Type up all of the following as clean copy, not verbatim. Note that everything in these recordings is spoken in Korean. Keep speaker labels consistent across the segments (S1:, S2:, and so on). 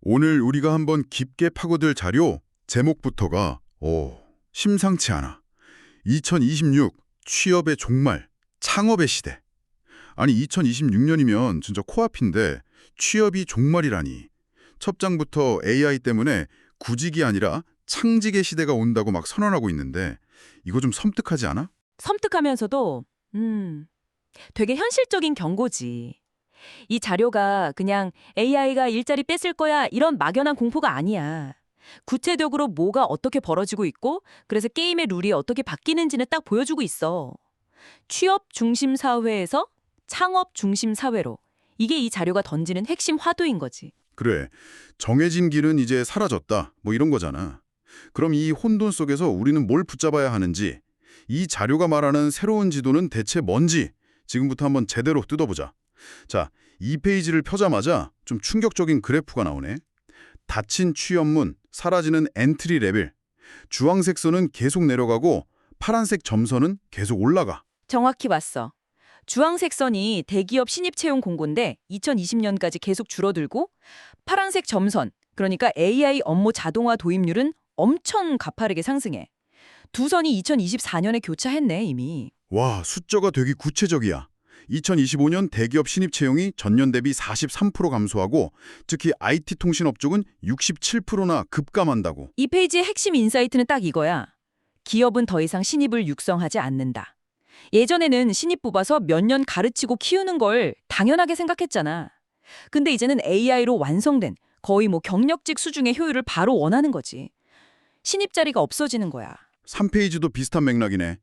S1: 오늘 우리가 한번 깊게 파고들 자료 제목부터가 심상치 않아. 2026 취업의 종말, 창업의 시대. 아니 2026년이면 진짜 코앞인데 취업이 종말이라니. 첫 장부터 AI 때문에 구직이 아니라 창직의 시대가 온다고 막 선언하고 있는데 이거 좀 섬뜩하지 않아?
S2: 섬뜩하면서도 되게 현실적인 경고지. 이 자료가 그냥 AI가 일자리 뺏을 거야 이런 막연한 공포가 아니야. 구체적으로 뭐가 어떻게 벌어지고 있고 그래서 게임의 룰이 어떻게 바뀌는지는 딱 보여주고 있어. 취업 중심 사회에서 창업 중심 사회로. 이게 이 자료가 던지는 핵심 화두인 거지.
S1: 그래, 정해진 길은 이제 사라졌다. 뭐 이런 거잖아. 그럼 이 혼돈 속에서 우리는 뭘 붙잡아야 하는지, 이 자료가 말하는 새로운 지도는 대체 뭔지 지금부터 한번 제대로 뜯어보자. 자, 이 페이지를 펴자마자 좀 충격적인 그래프가 나오네. 닫힌 취업문, 사라지는 엔트리 레벨. 주황색 선은 계속 내려가고 파란색 점선은 계속 올라가.
S2: 정확히 봤어. 주황색 선이 대기업 신입 채용 공고인데 2020년까지 계속 줄어들고 파란색 점선, 그러니까 AI 업무 자동화 도입률은 엄청 가파르게 상승해. 두 선이 2024년에 교차했네, 이미.
S1: 와, 숫자가 되게 구체적이야. 2025년 대기업 신입 채용이 전년 대비 43% 감소하고 특히 IT 통신업 쪽은 67%나 급감한다고.
S2: 이 페이지의 핵심 인사이트는 딱 이거야. 기업은 더 이상 신입을 육성하지 않는다. 예전에는 신입 뽑아서 몇 년 가르치고 키우는 걸 당연하게 생각했잖아. 근데 이제는 AI로 완성된 거의 경력직 수준의 효율을 바로 원하는 거지. 신입 자리가 없어지는 거야.
S1: 3페이지도 비슷한 맥락이네.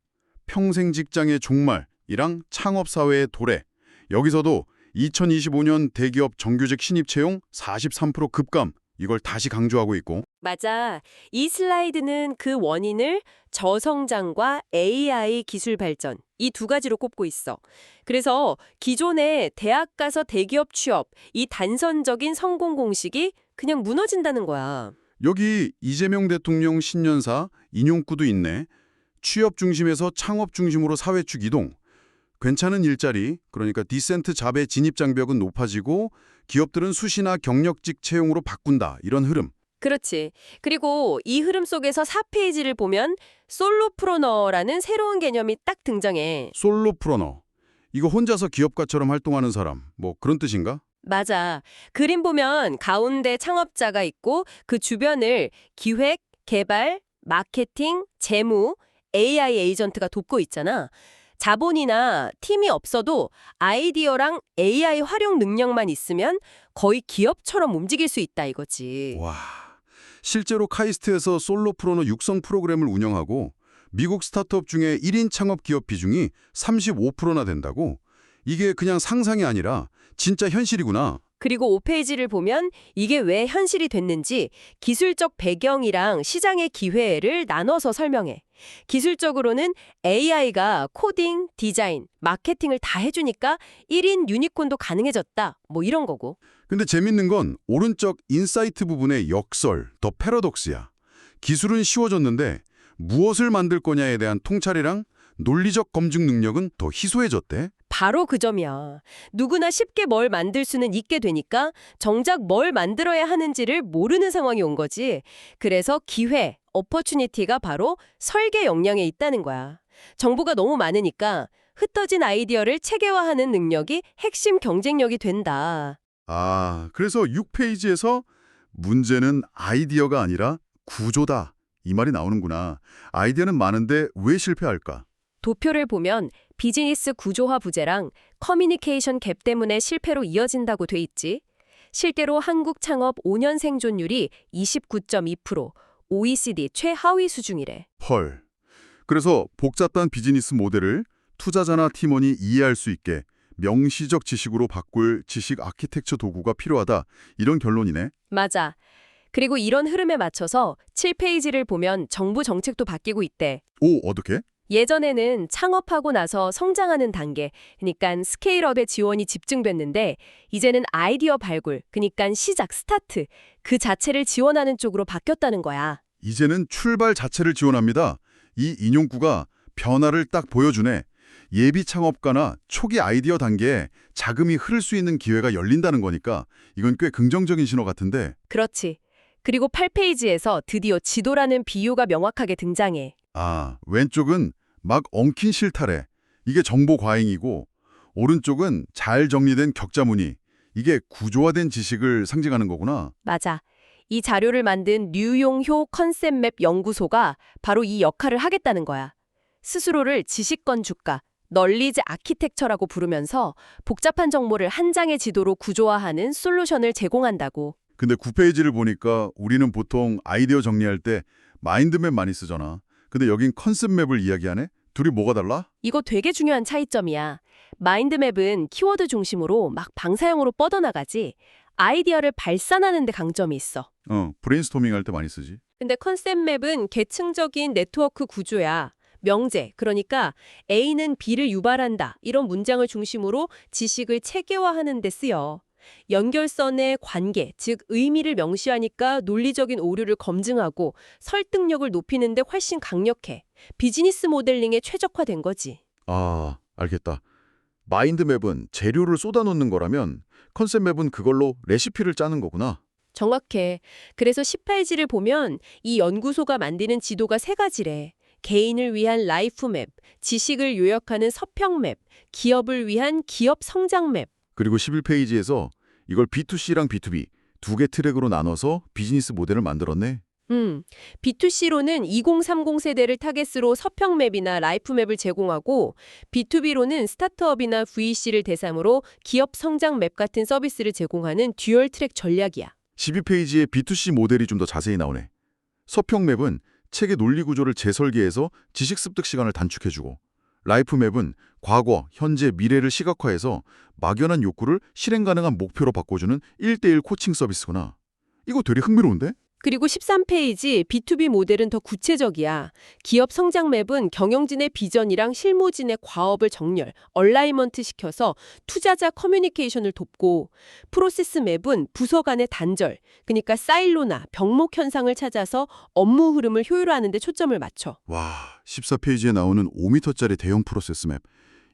S1: 평생 직장의 종말이랑 창업사회의 도래. 여기서도 2025년 대기업 정규직 신입 채용 43% 급감. 이걸 다시 강조하고 있고.
S3: 맞아. 이 슬라이드는 그 원인을 저성장과 AI 기술 발전, 이 두 가지로 꼽고 있어. 그래서 기존의 대학 가서 대기업 취업, 이 단선적인 성공 공식이 그냥 무너진다는 거야.
S1: 여기 이재명 대통령 신년사 인용구도 있네. 취업 중심에서 창업 중심으로 사회축 이동. 괜찮은 일자리, 그러니까 디센트 잡의 진입 장벽은 높아지고 기업들은 수시나 경력직 채용으로 바꾼다. 이런 흐름.
S3: 그렇지. 그리고 이 흐름 속에서 4페이지를 보면 솔로프로너라는 새로운 개념이 딱 등장해.
S1: 솔로프로너. 이거 혼자서 기업가처럼 활동하는 사람. 뭐 그런 뜻인가?
S3: 맞아. 그림 보면 가운데 창업자가 있고 그 주변을 기획, 개발, 마케팅, 재무, AI 에이전트가 돕고 있잖아. 자본이나 팀이 없어도 아이디어랑 AI 활용 능력만 있으면 거의 기업처럼 움직일 수 있다 이거지.
S1: 와, 실제로 카이스트에서 솔로프로너 육성 프로그램을 운영하고 미국 스타트업 중에 1인 창업 기업 비중이 35%나 된다고? 이게 그냥 상상이 아니라 진짜 현실이구나.
S3: 그리고 5페이지를 보면 이게 왜 현실이 됐는지 기술적 배경이랑 시장의 기회를 나눠서 설명해. 기술적으로는 AI가 코딩, 디자인, 마케팅을 다 해주니까 1인 유니콘도 가능해졌다. 뭐 이런 거고.
S1: 근데 재밌는 건 오른쪽 인사이트 부분의 역설, 더 패러독스야. 기술은 쉬워졌는데 무엇을 만들 거냐에 대한 통찰이랑 논리적 검증 능력은 더 희소해졌대.
S3: 바로 그 점이야. 누구나 쉽게 뭘 만들 수는 있게 되니까 정작 뭘 만들어야 하는지를 모르는 상황이 온 거지. 그래서 기회, 어퍼추니티가 바로 설계 역량에 있다는 거야. 정보가 너무 많으니까 흩어진 아이디어를 체계화하는 능력이 핵심 경쟁력이 된다.
S1: 아, 그래서 6페이지에서 문제는 아이디어가 아니라 구조다. 이 말이 나오는구나. 아이디어는 많은데 왜 실패할까?
S3: 도표를 보면 비즈니스 구조화 부재랑 커뮤니케이션 갭 때문에 실패로 이어진다고 돼 있지. 실제로 한국 창업 5년 생존율이 29.2%, OECD 최하위 수준이래.
S1: 헐. 그래서 복잡한 비즈니스 모델을 투자자나 팀원이 이해할 수 있게 명시적 지식으로 바꿀 지식 아키텍처 도구가 필요하다. 이런 결론이네.
S3: 맞아. 그리고 이런 흐름에 맞춰서 7페이지를 보면 정부 정책도 바뀌고 있대.
S1: 오, 어떻게?
S3: 예전에는 창업하고 나서 성장하는 단계, 그러니까 스케일업의 지원이 집중됐는데 이제는 아이디어 발굴, 그러니까 시작, 스타트, 그 자체를 지원하는 쪽으로 바뀌었다는 거야.
S1: 이제는 출발 자체를 지원합니다. 이 인용구가 변화를 딱 보여주네. 예비 창업가나 초기 아이디어 단계에 자금이 흐를 수 있는 기회가 열린다는 거니까 이건 꽤 긍정적인 신호 같은데.
S3: 그렇지. 그리고 8페이지에서 드디어 지도라는 비유가 명확하게 등장해.
S1: 아, 왼쪽은 막 엉킨 실타래. 이게 정보 과잉이고, 오른쪽은 잘 정리된 격자무늬. 이게 구조화된 지식을 상징하는 거구나.
S3: 맞아. 이 자료를 만든 류용효 컨셉맵 연구소가 바로 이 역할을 하겠다는 거야. 스스로를 지식건 주가, 널리즈 아키텍처라고 부르면서 복잡한 정보를 한 장의 지도로 구조화하는 솔루션을 제공한다고.
S1: 근데 9페이지를 보니까 우리는 보통 아이디어 정리할 때 마인드맵 많이 쓰잖아. 근데 여긴 컨셉맵을 이야기하네? 둘이 뭐가 달라?
S3: 이거 되게 중요한 차이점이야. 마인드맵은 키워드 중심으로 막 방사형으로 뻗어나가지 아이디어를 발산하는 데 강점이 있어.
S1: 브레인스토밍 할 때 많이 쓰지.
S3: 근데 컨셉맵은 계층적인 네트워크 구조야. 명제, 그러니까 A는 B를 유발한다. 이런 문장을 중심으로 지식을 체계화하는 데 쓰여. 연결선의 관계, 즉 의미를 명시하니까 논리적인 오류를 검증하고 설득력을 높이는 데 훨씬 강력해. 비즈니스 모델링에 최적화된 거지.
S1: 아, 알겠다. 마인드맵은 재료를 쏟아놓는 거라면 컨셉맵은 그걸로 레시피를 짜는 거구나.
S3: 정확해. 그래서 18지를 보면 이 연구소가 만드는 지도가 세 가지래. 개인을 위한 라이프맵, 지식을 요약하는 서평맵, 기업을 위한 기업 성장맵.
S1: 그리고 11페이지에서 이걸 B2C랑 B2B 두 개 트랙으로 나눠서 비즈니스 모델을 만들었네.
S3: B2C로는 2030 세대를 타겟으로 서평맵이나 라이프맵을 제공하고 B2B로는 스타트업이나 VC를 대상으로 기업 성장맵 같은 서비스를 제공하는 듀얼 트랙 전략이야.
S1: 12페이지에 B2C 모델이 좀 더 자세히 나오네. 서평맵은 책의 논리 구조를 재설계해서 지식 습득 시간을 단축해주고, 라이프맵은 과거, 현재, 미래를 시각화해서 막연한 욕구를 실행 가능한 목표로 바꿔주는 1:1 코칭 서비스구나. 이거 되게 흥미로운데?
S3: 그리고 13페이지 B2B 모델은 더 구체적이야. 기업 성장 맵은 경영진의 비전이랑 실무진의 과업을 정렬, 얼라이먼트 시켜서 투자자 커뮤니케이션을 돕고, 프로세스 맵은 부서 간의 단절, 그러니까 사일로나 병목 현상을 찾아서 업무 흐름을 효율화하는 데 초점을 맞춰.
S1: 와, 14페이지에 나오는 5m짜리 대형 프로세스 맵.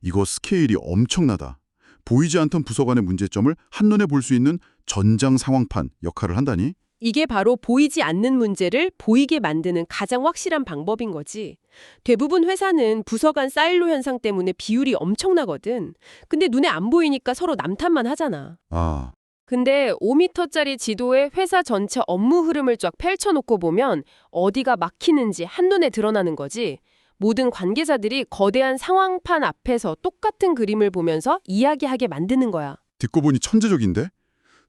S1: 이거 스케일이 엄청나다. 보이지 않던 부서 간의 문제점을 한눈에 볼 수 있는 전장 상황판 역할을 한다니?
S3: 이게 바로 보이지 않는 문제를 보이게 만드는 가장 확실한 방법인 거지. 대부분 회사는 부서 간 사일로 현상 때문에 비율이 엄청나거든. 근데 눈에 안 보이니까 서로 남탓만 하잖아.
S1: 아,
S3: 근데 5m짜리 지도에 회사 전체 업무 흐름을 쫙 펼쳐놓고 보면 어디가 막히는지 한눈에 드러나는 거지. 모든 관계자들이 거대한 상황판 앞에서 똑같은 그림을 보면서 이야기하게 만드는 거야.
S1: 듣고 보니 천재적인데?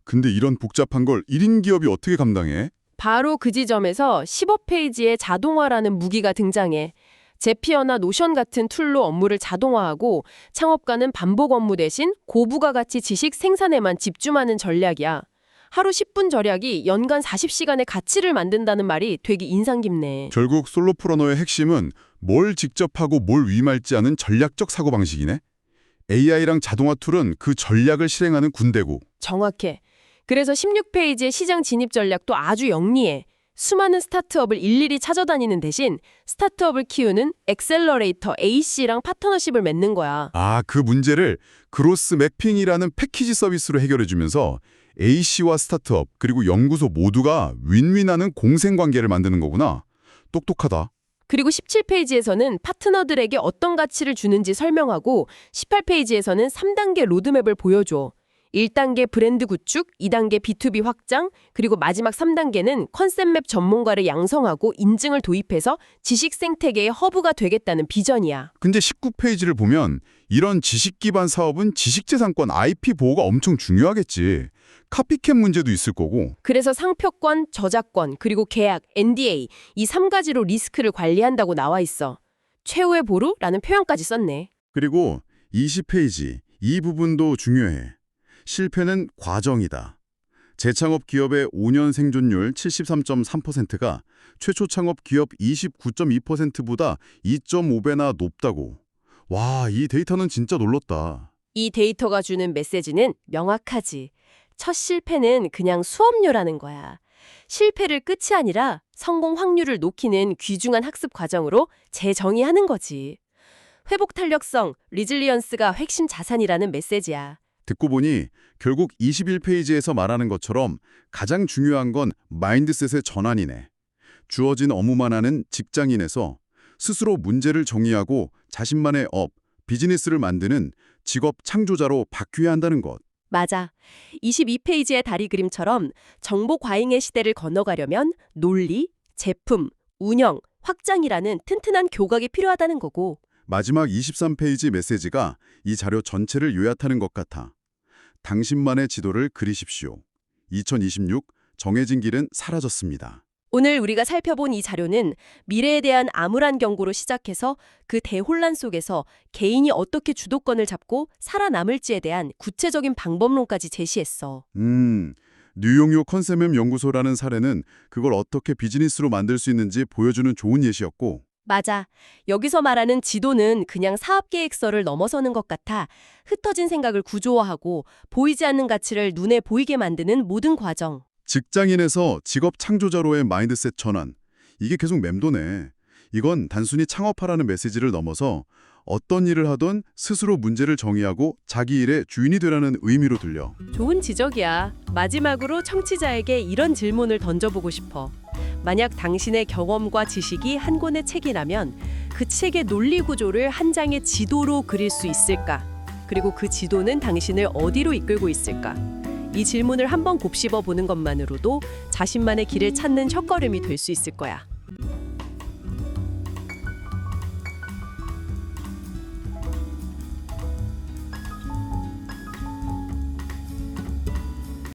S1: 근데 이런 복잡한 걸 1인 기업이 어떻게 감당해?
S3: 바로 그 지점에서 15페이지에 자동화라는 무기가 등장해. 제피어나 노션 같은 툴로 업무를 자동화하고 창업가는 반복 업무 대신 고부가 가치 지식 생산에만 집중하는 전략이야. 하루 10분 절약이 연간 40시간의 가치를 만든다는 말이 되게 인상 깊네.
S1: 결국 솔로프러너의 핵심은 뭘 직접 하고 뭘 위임할지 아는 전략적 사고방식이네? AI랑 자동화 툴은 그 전략을 실행하는 군대고.
S3: 정확해. 그래서 16페이지의 시장 진입 전략도 아주 영리해. 수많은 스타트업을 일일이 찾아다니는 대신 스타트업을 키우는 엑셀러레이터 AC랑 파트너십을 맺는 거야.
S1: 아, 그 문제를 그로스 매핑이라는 패키지 서비스로 해결해주면서 A씨와 스타트업 그리고 연구소 모두가 윈윈하는 공생관계를 만드는 거구나. 똑똑하다.
S3: 그리고 17페이지에서는 파트너들에게 어떤 가치를 주는지 설명하고 18페이지에서는 3단계 로드맵을 보여줘. 1단계 브랜드 구축, 2단계 B2B 확장, 그리고 마지막 3단계는 컨셉맵 전문가를 양성하고 인증을 도입해서 지식 생태계의 허브가 되겠다는 비전이야.
S1: 근데 19페이지를 보면 이런 지식 기반 사업은 지식재산권 IP 보호가 엄청 중요하겠지. 카피캣 문제도 있을 거고.
S3: 그래서 상표권, 저작권, 그리고 계약, NDA 이 3가지로 리스크를 관리한다고 나와 있어. 최후의 보루라는 표현까지 썼네.
S1: 그리고 20페이지, 이 부분도 중요해. 실패는 과정이다. 재창업 기업의 5년 생존율 73.3%가 최초 창업 기업 29.2%보다 2.5배나 높다고. 와, 이 데이터는 진짜 놀랐다.
S3: 이 데이터가 주는 메시지는 명확하지. 첫 실패는 그냥 수업료라는 거야. 실패를 끝이 아니라 성공 확률을 높이는 귀중한 학습 과정으로 재정의하는 거지. 회복 탄력성, 리질리언스가 핵심 자산이라는 메시지야.
S1: 듣고 보니 결국 21페이지에서 말하는 것처럼 가장 중요한 건 마인드셋의 전환이네. 주어진 업무만 하는 직장인에서 스스로 문제를 정의하고 자신만의 비즈니스를 만드는 직업 창조자로 바뀌어야 한다는 것.
S3: 맞아. 22페이지의 다리 그림처럼 정보 과잉의 시대를 건너가려면 논리, 제품, 운영, 확장이라는 튼튼한 교각이 필요하다는 거고.
S1: 마지막 23페이지 메시지가 이 자료 전체를 요약하는 것 같아. 당신만의 지도를 그리십시오. 2026 정해진 길은 사라졌습니다.
S3: 오늘 우리가 살펴본 이 자료는 미래에 대한 암울한 경고로 시작해서 그 대혼란 속에서 개인이 어떻게 주도권을 잡고 살아남을지에 대한 구체적인 방법론까지 제시했어.
S1: 뉴욕 컨셉엠 연구소라는 사례는 그걸 어떻게 비즈니스로 만들 수 있는지 보여주는 좋은 예시였고,
S3: 맞아. 여기서 말하는 지도는 그냥 사업계획서를 넘어서는 것 같아 흩어진 생각을 구조화하고 보이지 않는 가치를 눈에 보이게 만드는 모든 과정.
S1: 직장인에서 직업 창조자로의 마인드셋 전환, 이게 계속 맴도네. 이건 단순히 창업하라는 메시지를 넘어서 어떤 일을 하던 스스로 문제를 정의하고 자기 일의 주인이 되라는 의미로 들려.
S3: 좋은 지적이야. 마지막으로 청취자에게 이런 질문을 던져보고 싶어. 만약 당신의 경험과 지식이 한 권의 책이라면 그 책의 논리 구조를 한 장의 지도로 그릴 수 있을까? 그리고 그 지도는 당신을 어디로 이끌고 있을까? 이 질문을 한번 곱씹어 보는 것만으로도 자신만의 길을 찾는 첫걸음이 될 수 있을 거야.